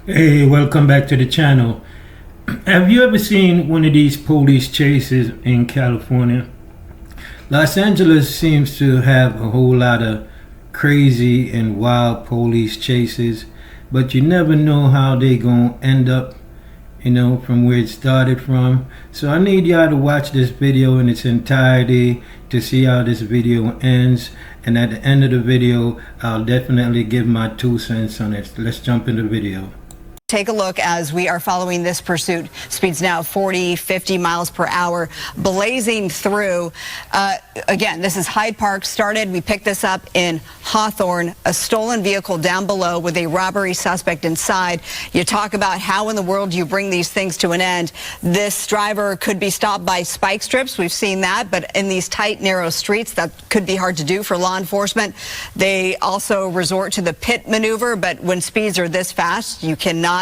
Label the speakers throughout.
Speaker 1: Hey, welcome back to the channel. Have you ever seen one of these police chases in California? Los Angeles seems to have a whole lot of crazy and wild police chases, but you never know how they gonna end up, from where it started from. So I need y'all to watch this video in its entirety to see how this video ends. And at the end of the video, I'll definitely give my 2 cents on it. Let's jump into the video.
Speaker 2: Take a look as we are following this pursuit. Speeds now 40, 50 miles per hour, blazing through. Again, this is Hyde Park started. We picked this up in Hawthorne, a stolen vehicle down below with a robbery suspect inside. You talk about how in the world you bring these things to an end. This driver could be stopped by spike strips. We've seen that, but in these tight, narrow streets, that could be hard to do for law enforcement. They also resort to the pit maneuver, but when speeds are this fast, you cannot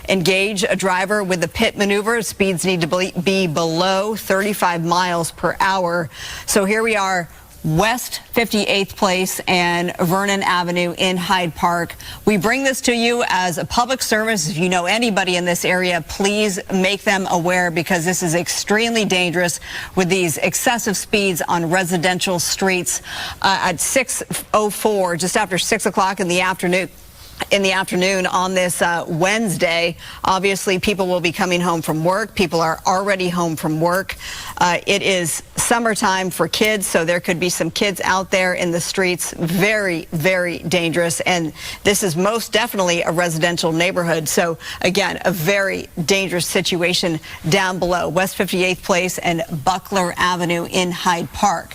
Speaker 2: engage a driver with the pit maneuver. Speeds need to be below 35 miles per hour. So here we are, West 58th Place and Vernon Avenue in Hyde Park. We bring this to you as a public service. If you know anybody in this area, please make them aware, because this is extremely dangerous with these excessive speeds on residential streets. At 6:04, just after 6 o'clock in the afternoon on this Wednesday. Obviously, people will be coming home from work. People are already home from work. It is summertime for kids, so there could be some kids out there in the streets. Very, very dangerous. And this is most definitely a residential neighborhood. So again, a very dangerous situation down below West 58th Place and Buckler Avenue in Hyde Park.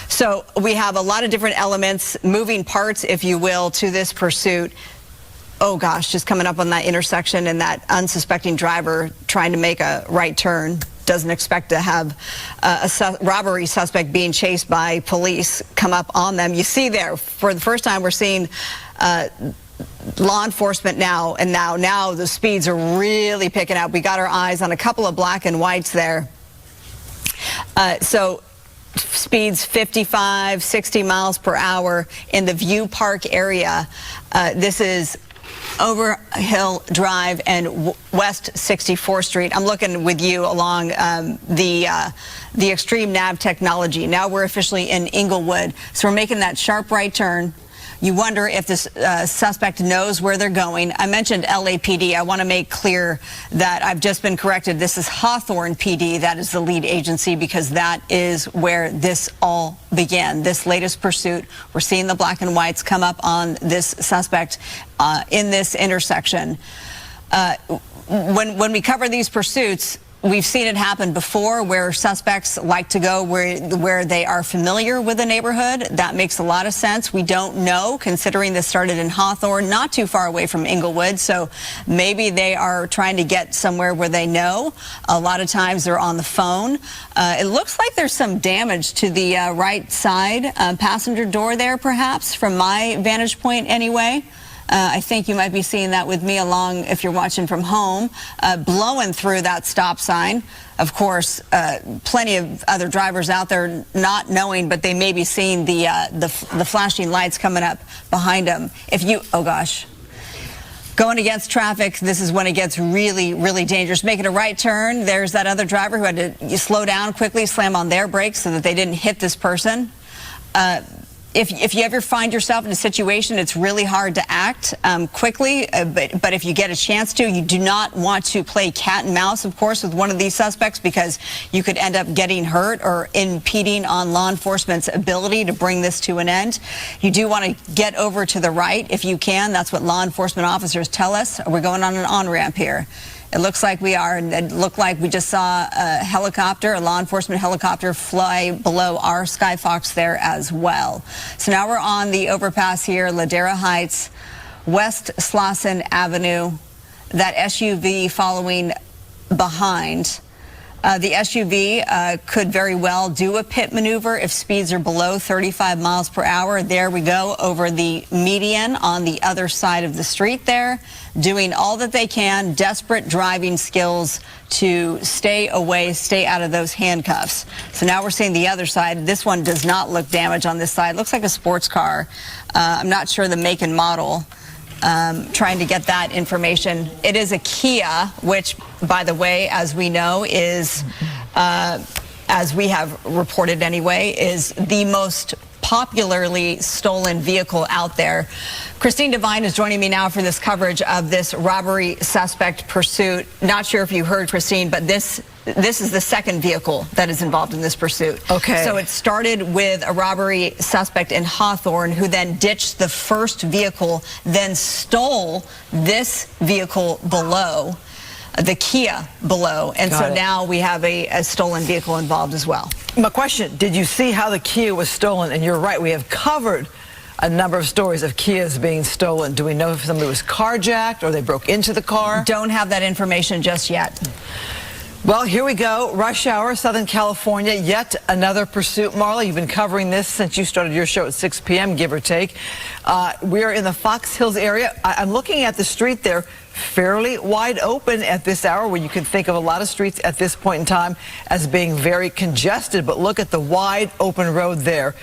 Speaker 2: So we have a lot of different elements, moving parts, if you will, to this pursuit. Oh gosh, just coming up on that intersection, and that unsuspecting driver trying to make a right turn doesn't expect to have a robbery suspect being chased by police come up on them. You see there, for the first time, we're seeing law enforcement now, and now the speeds are really picking up. We got our eyes on a couple of black and whites there. So speeds 55, 60 miles per hour in the View Park area. This is Overhill Drive and West 64th Street. I'm looking with you along the extreme nav technology. Now we're officially in Inglewood, so we're making that sharp right turn. You wonder if this suspect knows where they're going. I mentioned LAPD. I want to make clear that I've just been corrected. This is Hawthorne PD. That is the lead agency, because that is where this all began. This latest pursuit, we're seeing the black and whites come up on this suspect in this intersection. When we cover these pursuits, we've seen it happen before, where suspects like to go where they are familiar with the neighborhood. That makes a lot of sense. We don't know, considering this started in Hawthorne, not too far away from Inglewood, so maybe they are trying to get somewhere where they know. A lot of times they're on the phone. It looks like there's some damage to the right side passenger door there, perhaps, from my vantage point anyway. I think you might be seeing that with me along, if you're watching from home, blowing through that stop sign. Of course, plenty of other drivers out there not knowing, but they may be seeing the flashing lights coming up behind them. Oh gosh. Going against traffic, this is when it gets really, really dangerous. Making a right turn, there's that other driver who had to slow down quickly, slam on their brakes so that they didn't hit this person. If you ever find yourself in a situation, it's really hard to act quickly, but if you get a chance to, you do not want to play cat and mouse, of course, with one of these suspects, because you could end up getting hurt or impeding on law enforcement's ability to bring this to an end. You do want to get over to the right if you can. That's what law enforcement officers tell us. We're going on an on-ramp here. It looks like we are, and it looked like we just saw a helicopter, a law enforcement helicopter, fly below our Skyfox there as well. So now we're on the overpass here, Ladera Heights, West Slauson Avenue, that SUV following behind. The SUV could very well do a pit maneuver if speeds are below 35 miles per hour. There we go, over the median on the other side of the street there, doing all that they can, desperate driving skills to stay away, stay out of those handcuffs. So now we're seeing the other side. This one does not look damaged on this side. Looks like a sports car. I'm not sure the make and model. trying to get that information. It is a Kia, which, by the way, as we know, is, as we have reported anyway, is the most popularly stolen vehicle out there. Christine Devine is joining me now for this coverage of this robbery suspect pursuit. Not sure if you heard, Christine, but this is the second vehicle that is involved in this pursuit.
Speaker 3: Okay.
Speaker 2: So it started with a robbery suspect in Hawthorne who then ditched the first vehicle, then stole this vehicle below, the Kia below. And
Speaker 3: Got
Speaker 2: so
Speaker 3: it.
Speaker 2: now we have a stolen vehicle involved as well.
Speaker 3: My question, did you see how the Kia was stolen? And you're right, we have covered a number of stories of Kias being stolen. Do we know if somebody was carjacked or they broke into the car?
Speaker 2: Don't have that information just yet.
Speaker 3: Well, here we go. Rush hour, Southern California, yet another pursuit. Marla, you've been covering this since you started your show at 6 p.m., give or take. We are in the Fox Hills area. I'm looking at the street there, fairly wide open at this hour, where you can think of a lot of streets at this point in time as being very congested. But look at the wide open road there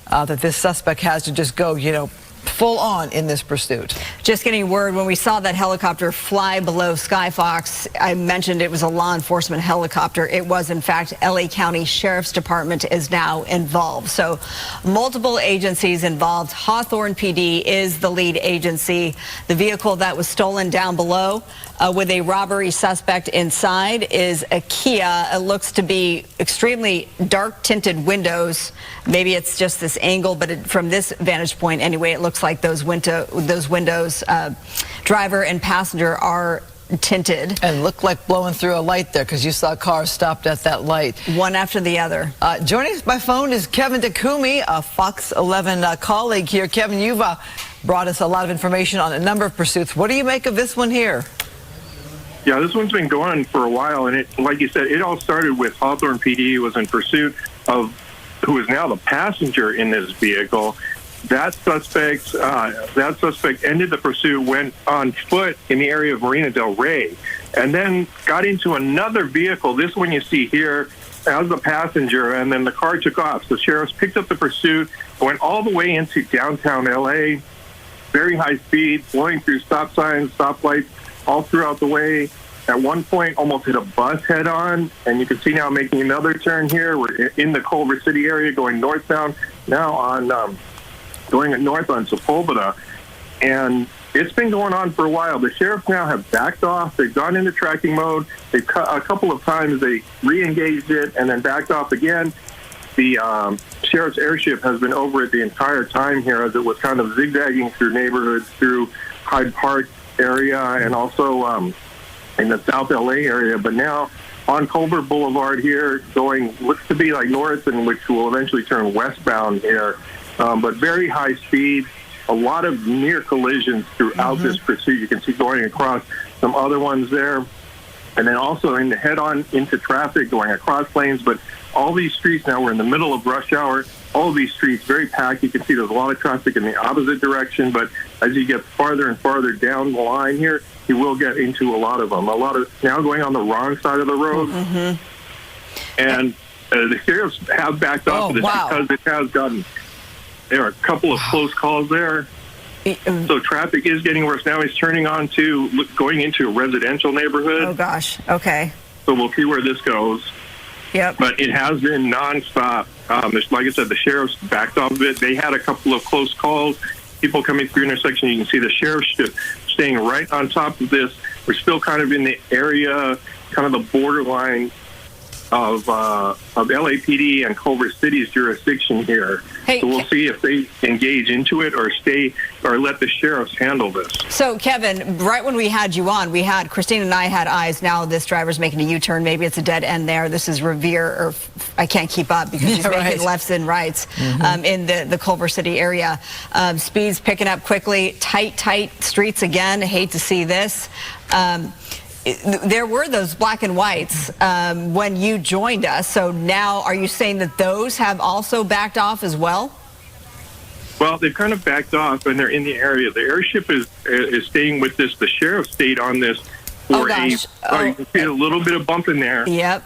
Speaker 3: that this suspect has to just go, you know, full on in this pursuit.
Speaker 2: Just getting word, when we saw that helicopter fly below Skyfox, I mentioned it was a law enforcement helicopter. It was, in fact, LA County Sheriff's Department is now involved. So multiple agencies involved. Hawthorne PD is the lead agency. The vehicle that was stolen down below with a robbery suspect inside is a Kia. It looks to be extremely dark tinted windows. Maybe it's just this angle, but from this vantage point anyway, it looks like those windows, driver and passenger, are tinted.
Speaker 3: And looked like blowing through a light there, because you saw cars stopped at that light.
Speaker 2: One after the other.
Speaker 3: Joining us by phone is Kevin Takumi, a Fox 11 colleague here. Kevin, you've brought us a lot of information on a number of pursuits. What do you make of this one here?
Speaker 4: Yeah, this one's been going on for a while, and it, like you said, it all started with Hawthorne PD was in pursuit of who is now the passenger in this vehicle. That suspect ended the pursuit, went on foot in the area of Marina del Rey, and then got into another vehicle. This one you see here as the passenger, and then the car took off. So sheriffs picked up the pursuit, went all the way into downtown LA, very high speed, blowing through stop signs, stoplights, all throughout the way. At one point, almost hit a bus head-on, and you can see now making another turn here. We're in the Culver City area, going northbound, now on going north on Sepulveda, and it's been going on for a while. The sheriffs now have backed off. They've gone into tracking mode. They've a couple of times they re-engaged it and then backed off again. The sheriff's airship has been over it the entire time here, as it was kind of zigzagging through neighborhoods, through Hyde Park area, and also in the South LA area. But now on Culver Boulevard here, going, looks to be like Norriton, which will eventually turn westbound here. But very high speed, a lot of near collisions throughout this pursuit. You can see going across some other ones there. And then also in the head-on into traffic, going across lanes. But all these streets now, we're in the middle of rush hour. All of these streets very packed. You can see there's a lot of traffic in the opposite direction. But as you get farther and farther down the line here, you will get into a lot of them. A lot of now going on the wrong side of the road. And the sheriffs have backed off of this because it has gotten... There are a couple of close calls there. So traffic is getting worse. Now he's turning on to going into a residential neighborhood.
Speaker 2: Oh, gosh. Okay.
Speaker 4: So we'll see where this goes.
Speaker 2: Yep.
Speaker 4: But it has been nonstop. Like I said, the sheriff's backed off of it. They had a couple of close calls. People coming through intersection. You can see the sheriff's staying right on top of this. We're still kind of in the area, kind of the borderline of LAPD and Culver City's jurisdiction here.
Speaker 2: Hey,
Speaker 4: so we'll see if they engage into it or stay or let the sheriffs handle this.
Speaker 2: So, Kevin, right when we had you on, Christine and I had eyes. Now this driver's making a U-turn. Maybe it's a dead end there. This is Revere, or I can't keep up because he's making lefts and rights in the Culver City area. Speeds picking up quickly. Tight streets again. Hate to see this. There were those black and whites when you joined us. So now are you saying that those have also backed off as well?
Speaker 4: Well, they've kind of backed off, and they're in the area. The airship is staying with this. The sheriff stayed on this for you can see a little bit of bump in there.
Speaker 2: Yep.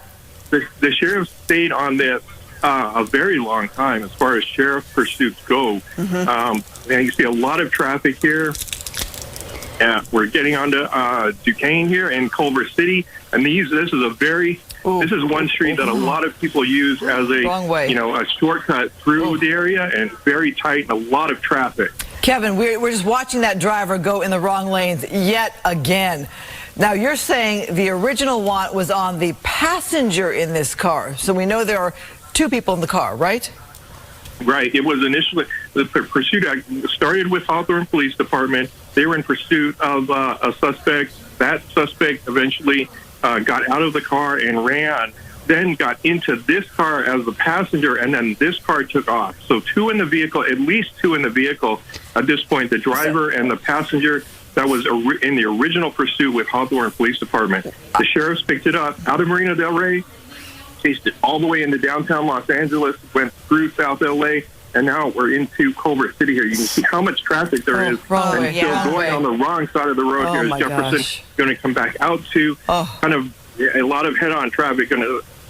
Speaker 4: The sheriff stayed on this a very long time as far as sheriff pursuits go. And you see a lot of traffic here. We're getting onto Duquesne here and Culver City, and this is one street that a lot of people use as a shortcut through the area, and very tight and a lot of traffic.
Speaker 3: Kevin, we're just watching that driver go in the wrong lanes yet again. Now, you're saying the original want was on the passenger in this car, so we know there are two people in the car, right?
Speaker 4: Right. It was initially, the pursuit started with Hawthorne Police Department. They were in pursuit of a suspect. That suspect eventually got out of the car and ran, then got into this car as the passenger, and then this car took off. So two in the vehicle, at least two in the vehicle at this point, the driver and the passenger. That was in the original pursuit with Hawthorne Police Department. The sheriffs picked it up out of Marina del Rey, chased it all the way into downtown Los Angeles, went through South LA, and now we're into Culver City here. You can see how much traffic there is. And still going on the wrong side of the road here is Jefferson going to come back out to kind of a lot of head-on traffic.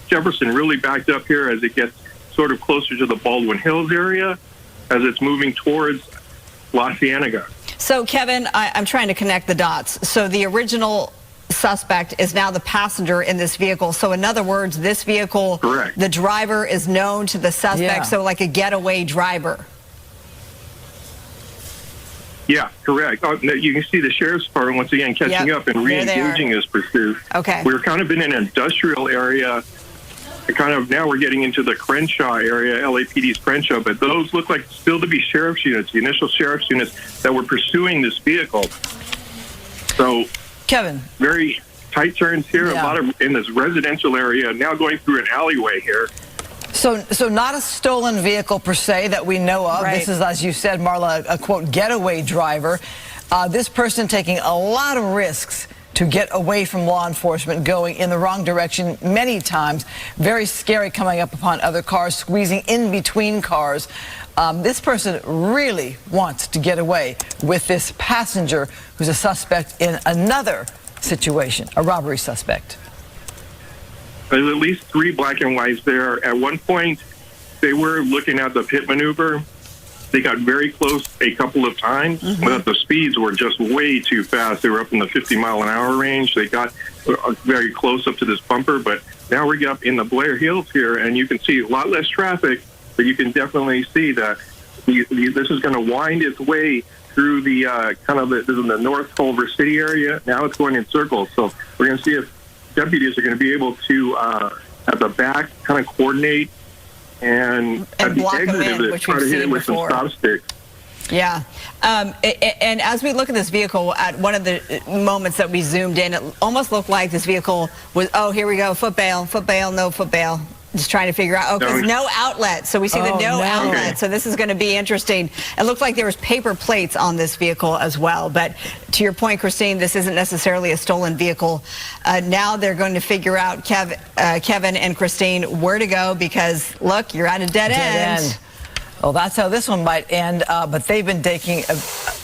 Speaker 4: Jefferson really backed up here as it gets sort of closer to the Baldwin Hills area as it's moving towards La Cienega.
Speaker 2: So, Kevin, I'm trying to connect the dots. So the original suspect is now the passenger in this vehicle. So in other words, this vehicle,
Speaker 4: correct,
Speaker 2: the driver is known to the suspect, so like a getaway driver.
Speaker 4: Yeah, correct. You can see the sheriff's department once again catching up and re-engaging his pursuit.
Speaker 2: Okay.
Speaker 4: We're kind of in an industrial area. Now we're getting into the Crenshaw area, LAPD's Crenshaw, but those look like still to be sheriff's units, the initial sheriff's units that were pursuing this vehicle. So,
Speaker 3: Kevin,
Speaker 4: very tight turns here, a lot of in this residential area, now going through an alleyway here.
Speaker 3: So not a stolen vehicle per se that we know of. This is, as you said, Marla, a quote getaway driver. This person taking a lot of risks to get away from law enforcement, going in the wrong direction many times. Very scary coming up upon other cars, squeezing in between cars. This person really wants to get away with this passenger who's a suspect in another situation, a robbery suspect.
Speaker 4: There's at least three black and whites there. At one point, they were looking at the pit maneuver. They got very close a couple of times, but the speeds were just way too fast. They were up in the 50-mile-an-hour range. They got very close up to this bumper, but now we're up in the Blair Hills here, and you can see a lot less traffic, but you can definitely see that this is going to wind its way through the this is in the North Culver City area. Now it's going in circles, so we're going to see if deputies are going to be able to, at the back, kind of coordinate and at the exit of it, try to hit it with some stop sticks.
Speaker 2: Yeah. And as we look at this vehicle, at one of the moments that we zoomed in, it almost looked like this vehicle was, oh, here we go, foot bail, no foot bail. Just trying to figure out, because no outlet. So we see the no outlet. So this is going to be interesting. It looks like there was paper plates on this vehicle as well. But to your point, Christine, this isn't necessarily a stolen vehicle. Now they're going to figure out, Kevin and Christine, where to go, because, look, you're at a dead end.
Speaker 3: Well, that's how this one might end, but they've been taking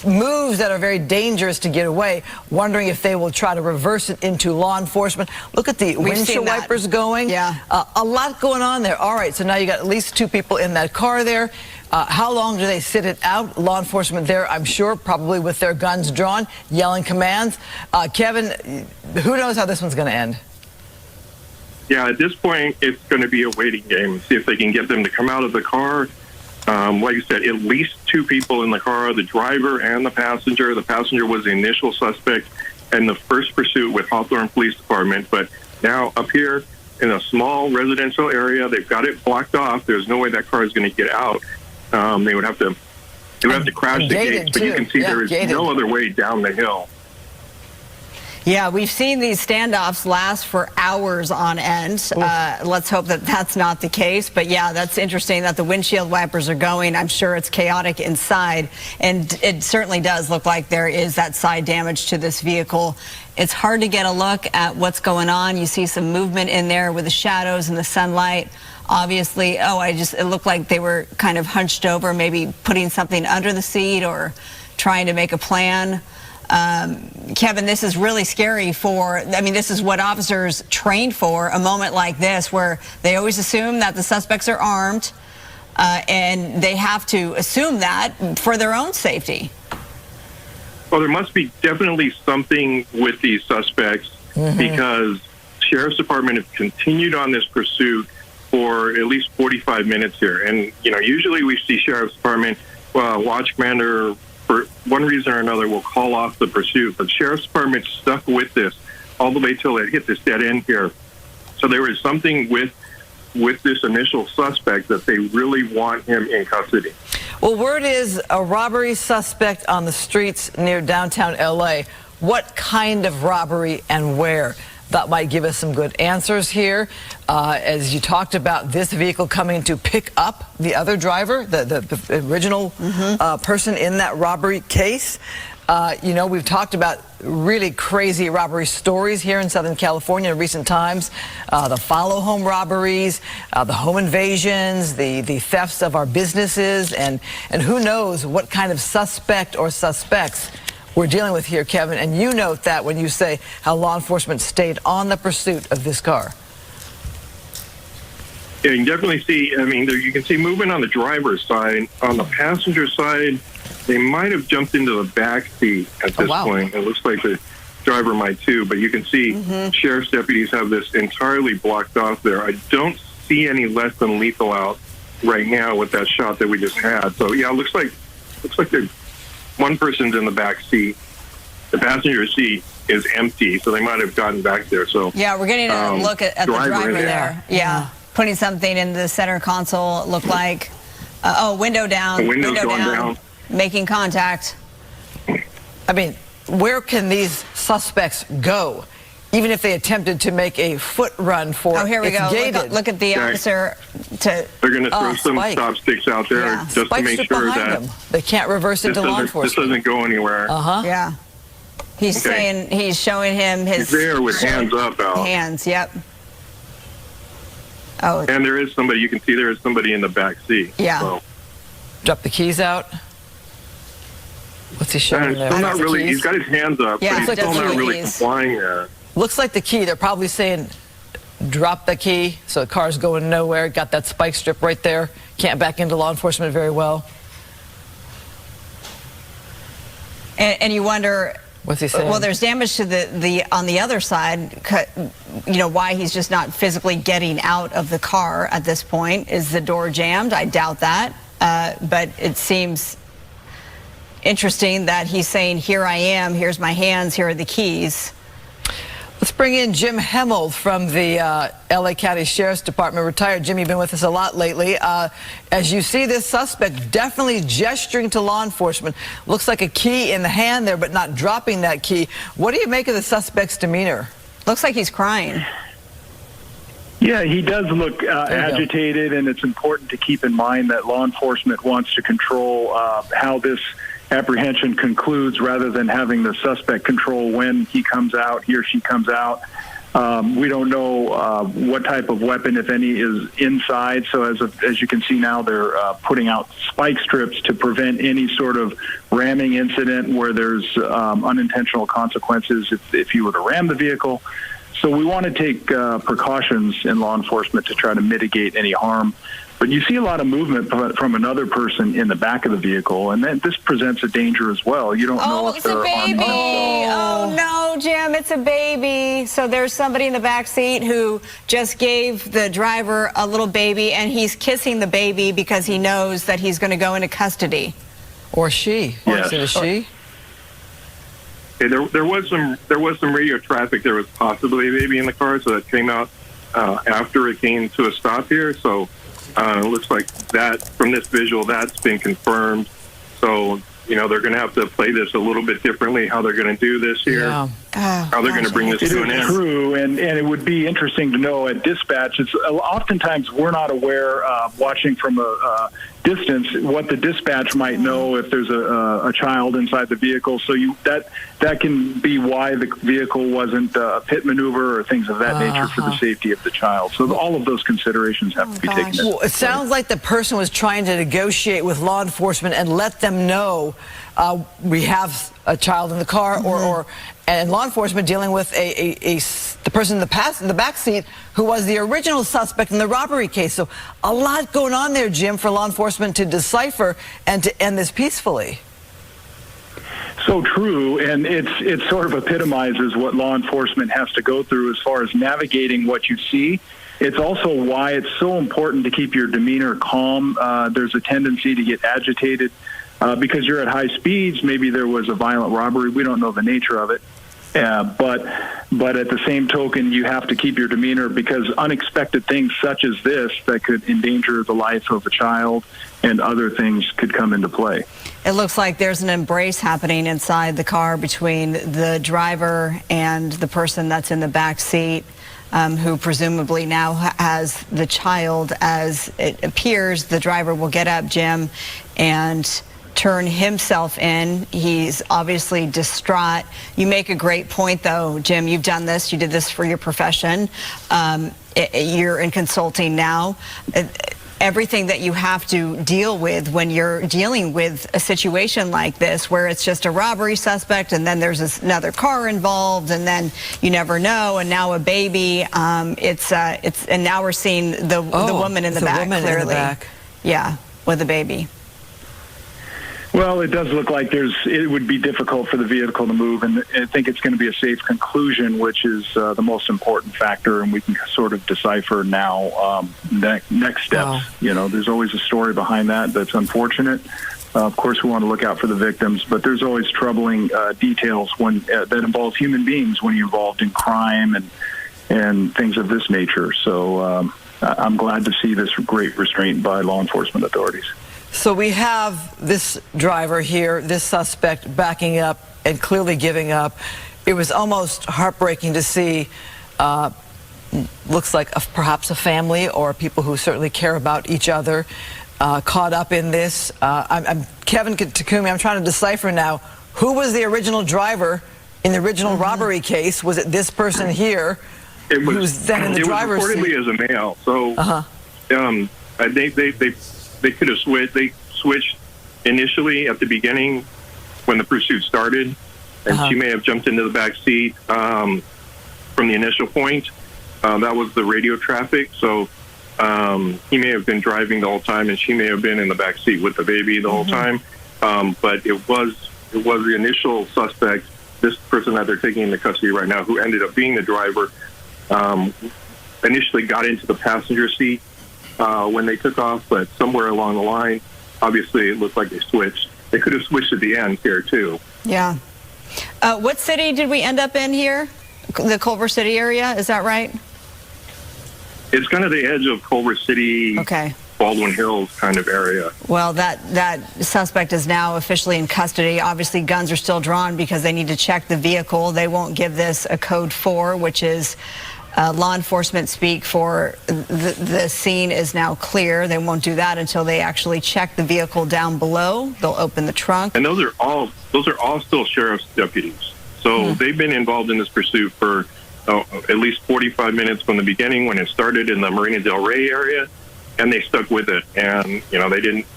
Speaker 3: moves that are very dangerous to get away, wondering if they will try to reverse it into law enforcement. Look at the windshield wipers going.
Speaker 2: Yeah.
Speaker 3: A lot going on there. All right, so now you got at least two people in that car there. How long do they sit it out? Law enforcement there, I'm sure, probably with their guns drawn, yelling commands. Kevin, who knows how this one's going to end?
Speaker 4: Yeah, at this point, it's going to be a waiting game. See if they can get them to come out of the car. Like you said, at least two people in the car, the driver and the passenger. The passenger was the initial suspect in the first pursuit with Hawthorne Police Department. But now up here in a small residential area, they've got it blocked off. There's no way that car is going to get out. They would have to crash the gates, but you can see there is no other way down the hill.
Speaker 2: Yeah, we've seen these standoffs last for hours on end. Let's hope that that's not the case. But yeah, that's interesting that the windshield wipers are going. I'm sure it's chaotic inside. And it certainly does look like there is that side damage to this vehicle. It's hard to get a look at what's going on. You see some movement in there with the shadows and the sunlight. Obviously, it looked like they were kind of hunched over, maybe putting something under the seat or trying to make a plan. Kevin, this is really scary this is what officers trained for, a moment like this where they always assume that the suspects are armed, and they have to assume that for their own safety.
Speaker 4: Well, there must be definitely something with these suspects because Sheriff's Department have continued on this pursuit for at least 45 minutes here. And, usually we see Sheriff's Department, watch commander, for one reason or another, will call off the pursuit. But Sheriff's Department stuck with this all the way till it hit this dead end here. So there is something with this initial suspect that they really want him in custody.
Speaker 3: Well, word is a robbery suspect on the streets near downtown L.A. What kind of robbery and where? That might give us some good answers here. As you talked about this vehicle coming to pick up the other driver, the original person in that robbery case. We've talked about really crazy robbery stories here in Southern California in recent times. The follow home robberies, the home invasions, the thefts of our businesses, and who knows what kind of suspect or suspects we're dealing with here, Kevin. And you note that when you say how law enforcement stayed on the pursuit of this car.
Speaker 4: Yeah, you can definitely see, you can see movement on the driver's side. On the passenger side, they might have jumped into the back seat at this point. It looks like the driver might too, but you can see sheriff's deputies have this entirely blocked off there. I don't see any less than lethal out right now with that shot that we just had. So yeah, it looks like one person's in the back seat. The passenger seat is empty, so they might have gotten back there. So
Speaker 2: yeah, we're getting a look at the driver there. Yeah, putting something in the center console. It looked like window down.
Speaker 4: The window's going down.
Speaker 2: Making contact.
Speaker 3: I mean, where can these suspects go? Even if they attempted to make a foot run for
Speaker 2: here we go. Look at the officer.
Speaker 4: They're going to throw some stop sticks out there just to make sure that
Speaker 3: they can't reverse into law enforcement.
Speaker 4: This doesn't go anywhere.
Speaker 2: Yeah. He's saying, he's showing him his.
Speaker 4: He's there with hands up out.
Speaker 2: Hands, yep. Oh.
Speaker 4: And there is somebody, you can see there is somebody in the back seat.
Speaker 2: Yeah.
Speaker 4: So.
Speaker 3: Drop the keys out. What's he showing there?
Speaker 4: Still not really, he's got his hands up, but he's still not really complying there.
Speaker 3: Looks like the key. They're probably saying, drop the key, so the car's going nowhere. Got that spike strip right there. Can't back into law enforcement very well.
Speaker 2: And you wonder,
Speaker 3: what's he saying?
Speaker 2: Well, there's damage to the on the other side. Why he's just not physically getting out of the car at this point. Is the door jammed? I doubt that. But it seems interesting that he's saying, here I am, here's my hands, here are the keys.
Speaker 3: Let's bring in Jim Hemmel from the L.A. County Sheriff's Department. Retired Jim, you've been with us a lot lately. As you see this suspect definitely gesturing to law enforcement. Looks like a key in the hand there, but not dropping that key. What do you make of the suspect's demeanor?
Speaker 2: Looks like he's crying.
Speaker 5: Yeah, he does look agitated, and it's important to keep in mind that law enforcement wants to control how this apprehension concludes rather than having the suspect control when he or she comes out. We don't know what type of weapon, if any, is inside. So as you can see now, they're putting out spike strips to prevent any sort of ramming incident where there's unintentional consequences if you were to ram the vehicle. So we want to take precautions in law enforcement to try to mitigate any harm. But you see a lot of movement from another person in the back of the vehicle, and then this presents a danger as well. You don't know if they're
Speaker 2: it's a baby. Oh, no, Jim, it's a baby. So there's somebody in the back seat who just gave the driver a little baby, and he's kissing the baby because he knows that he's going to go into custody.
Speaker 3: Or she. Or is it a she?
Speaker 4: There was some radio traffic. There was possibly a baby in the car, so that came out after it came to a stop here. So it looks like that from this visual, that's been confirmed. So they're going to have to play this a little bit differently. How they're going to do this here? Yeah. How they're going to bring this to an end?
Speaker 5: It is true, and it would be interesting to know at dispatch. It's oftentimes we're not aware, watching from a distance, what the dispatch might know if there's a child inside the vehicle. So that can be why the vehicle wasn't a pit maneuver or things of that nature for the safety of the child. So all of those considerations have to be taken into
Speaker 3: Well, it sounds like the person was trying to negotiate with law enforcement and let them know we have a child in the car, and law enforcement dealing with the person in the back seat who was the original suspect in the robbery case. So a lot going on there, Jim, for law enforcement to decipher and to end this peacefully.
Speaker 5: So true, and it sort of epitomizes what law enforcement has to go through as far as navigating what you see. It's also why it's so important to keep your demeanor calm. There's a tendency to get agitated because you're at high speeds. Maybe there was a violent robbery. We don't know the nature of it. But at the same token, you have to keep your demeanor because unexpected things such as this that could endanger the life of a child and other things could come into play.
Speaker 2: It looks like there's an embrace happening inside the car between the driver and the person that's in the back seat, who presumably now has the child. As it appears, the driver will get up, Jim, and turn himself in. He's obviously distraught. You make a great point, though, Jim. You've done this. You did this for your profession. You're in consulting now. Everything that you have to deal with when you're dealing with a situation like this, where it's just a robbery suspect and then there's another car involved and then you never know, and now a baby. And now we're seeing the woman in the back, clearly. Yeah, with a baby.
Speaker 5: Well, it does look like it would be difficult for the vehicle to move, and I think it's going to be a safe conclusion, which is the most important factor, and we can sort of decipher now next steps. Wow. You know, there's always a story behind that that's unfortunate. Of course, we want to look out for the victims, but there's always troubling details when that involve human beings when you're involved in crime and things of this nature. So I'm glad to see this great restraint by law enforcement authorities.
Speaker 3: So we have this driver here, this suspect backing up and clearly giving up. It was almost heartbreaking to see, looks like perhaps a family or people who certainly care about each other caught up in this. I'm Kevin Takumi, I'm trying to decipher now, who was the original driver in the original robbery case? Was it this person here?
Speaker 4: It was,
Speaker 3: who was then in the driver's seat?
Speaker 4: It was reportedly as a male. So they could have switched. They switched initially at the beginning when the pursuit started, and she may have jumped into the back seat from the initial point. That was the radio traffic. So he may have been driving the whole time, and she may have been in the back seat with the baby the whole time. But it was the initial suspect, this person that they're taking into custody right now, who ended up being the driver. Initially got into the passenger seat when they took off, but somewhere along the line, obviously it looked like they switched. They could have switched at the end here too. Yeah.
Speaker 2: What city did we end up in here? The Culver City area, is that right?
Speaker 4: It's kind of the edge of Culver City, Baldwin Hills kind of area.
Speaker 2: Well, that suspect is now officially in custody. Obviously, guns are still drawn because they need to check the vehicle. They won't give this a code 4, which is law enforcement speak for the scene is now clear. They won't do that until they actually check the vehicle down below. They'll open the trunk.
Speaker 4: And those are all still sheriff's deputies. So they've been involved in this pursuit for at least 45 minutes from the beginning when it started in the Marina Del Rey area, and they stuck with it. And you know, they didn't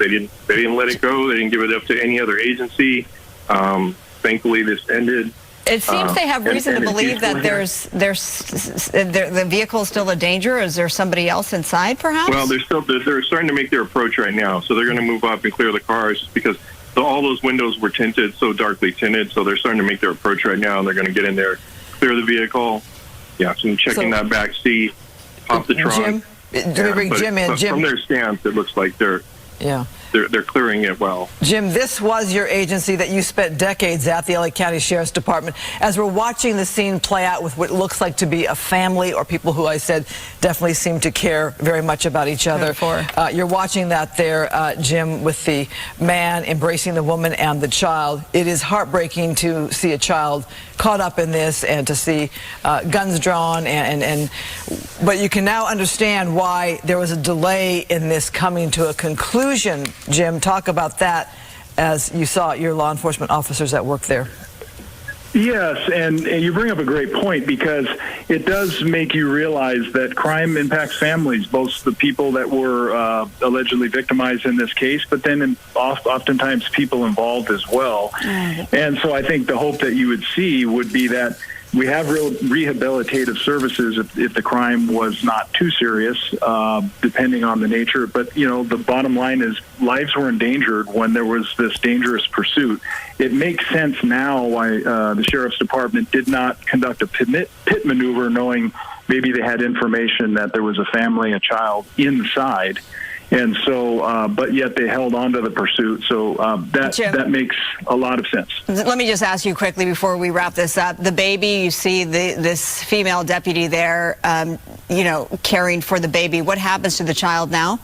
Speaker 4: let it go. They didn't give it up to any other agency. Thankfully, this ended.
Speaker 2: It seems they have reason to believe that the vehicle is still a danger. Is there somebody else inside, perhaps?
Speaker 4: Well, they're starting to make their approach right now. So they're going to move up and clear the cars because all those windows were tinted, so darkly tinted. So they're starting to make their approach right now, and they're going to get in there, clear the vehicle. Yeah, so checking that back seat, pop the trunk.
Speaker 3: Jim, do we bring Jim in? Jim,
Speaker 4: from their stance, it looks like they're clearing it well.
Speaker 3: Jim, this was your agency that you spent decades at, the LA County Sheriff's Department. As we're watching the scene play out with what looks like to be a family or people who I said definitely seem to care very much about each other. You're watching that there, Jim, with the man embracing the woman and the child. It is heartbreaking to see a child caught up in this and to see guns drawn but you can now understand why there was a delay in this coming to a conclusion. Jim, talk about that as you saw your law enforcement officers at work there.
Speaker 5: Yes, and you bring up a great point because it does make you realize that crime impacts families, both the people that were allegedly victimized in this case, but then oftentimes people involved as well. And so I think the hope that you would see would be that we have rehabilitative services if the crime was not too serious, depending on the nature. But, the bottom line is lives were endangered when there was this dangerous pursuit. It makes sense now why the Sheriff's Department did not conduct a pit maneuver, knowing maybe they had information that there was a family, a child inside. And so, but yet they held on to the pursuit. So that makes a lot of sense.
Speaker 2: Let me just ask you quickly before we wrap this up. The baby, you see this female deputy there, caring for the baby. What happens to the child now?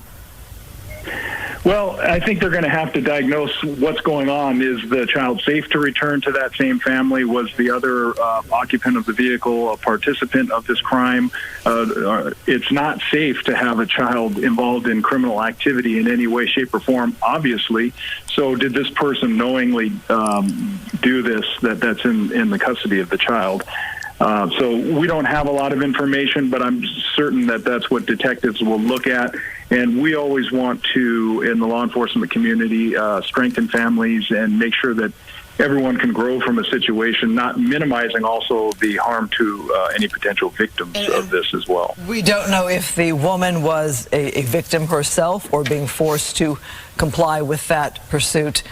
Speaker 5: Well, I think they're going to have to diagnose what's going on. Is the child safe to return to that same family? Was the other occupant of the vehicle a participant of this crime? It's not safe to have a child involved in criminal activity in any way, shape, or form, obviously. So did this person knowingly do this that's in the custody of the child? So we don't have a lot of information, but I'm certain that that's what detectives will look at. And we always want to, in the law enforcement community, strengthen families and make sure that everyone can grow from a situation, not minimizing also the harm to any potential victims of this as well.
Speaker 3: We don't know if the woman was a victim herself or being forced to comply with that pursuit.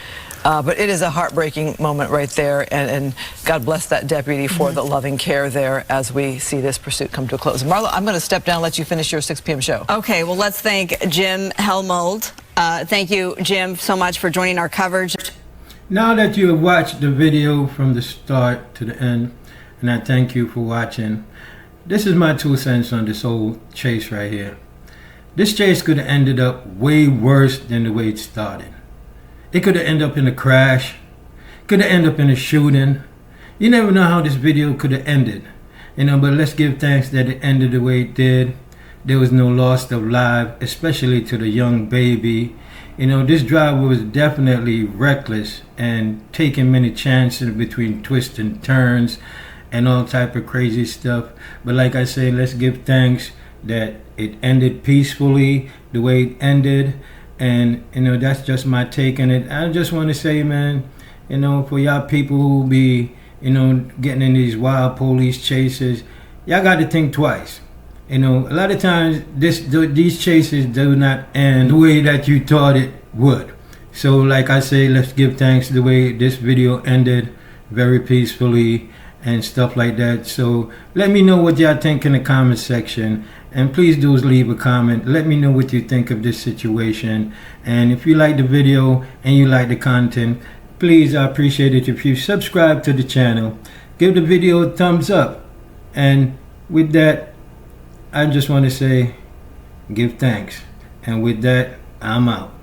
Speaker 3: But it is a heartbreaking moment right there, and God bless that deputy for the loving care there as we see this pursuit come to a close. Marla, I'm going to step down and let you finish your 6 p.m. show.
Speaker 2: Okay, well, let's thank Jim Helmold. Thank you, Jim, so much for joining our coverage.
Speaker 1: Now that you have watched the video from the start to the end, and I thank you for watching, this is my 2 cents on this whole chase right here. This chase could have ended up way worse than the way it started. It could have ended up in a crash, could have ended up in a shooting. You never know how this video could have ended. But let's give thanks that it ended the way it did. There was no loss of life, especially to the young baby. This driver was definitely reckless and taking many chances between twists and turns and all type of crazy stuff. But like I say, let's give thanks that it ended peacefully the way it ended. And that's just my take on it. I just want to say, man, for y'all people who be getting in these wild police chases, y'all got to think twice. A lot of times these chases do not end the way that you thought it would. So like I say, let's give thanks the way this video ended, very peacefully and stuff like that. So let me know what y'all think in the comment section. And please do leave a comment. Let me know what you think of this situation. And if you like the video and you like the content, please, I appreciate it if you subscribe to the channel. Give the video a thumbs up. And with that, I just want to say, give thanks. And with that, I'm out.